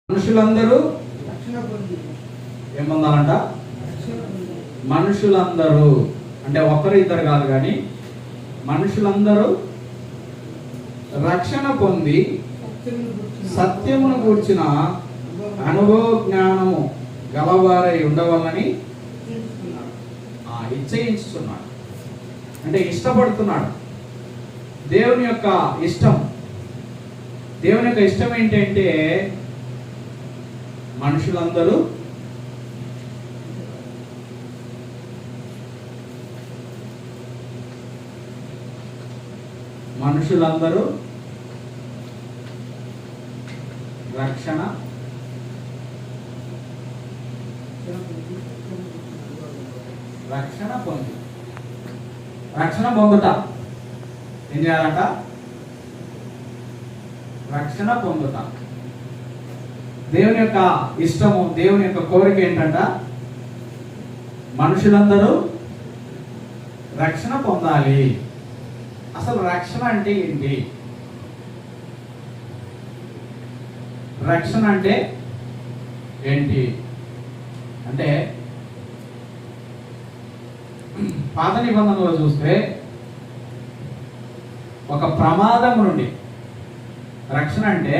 మనుషులందరూ ఏం పొందాలంట? మనుషులందరూ అంటే ఒకరు ఇద్దరు కాదు, కానీ మనుషులందరూ రక్షణ పొంది సత్యమును గూర్చిన అనుభవ జ్ఞానము గలవారై ఉండవాలని ఇచ్చయించుతున్నాడు. అంటే ఇష్టపడుతున్నాడు. దేవుని యొక్క ఇష్టం ఏంటంటే మనుషులందరూ రక్షణ పొందుట ఏం చేయాలంట? రక్షణ పొందుట. దేవుని యొక్క ఇష్టము, దేవుని యొక్క కోరిక ఏంటంట? మనుషులందరూ రక్షణ పొందాలి. అసలు రక్షణ అంటే ఏంటి? రక్షణ అంటే ఏంటి అంటే పాత నిబంధనలో చూస్తే ఒక ప్రమాదం నుండి రక్షణ అంటే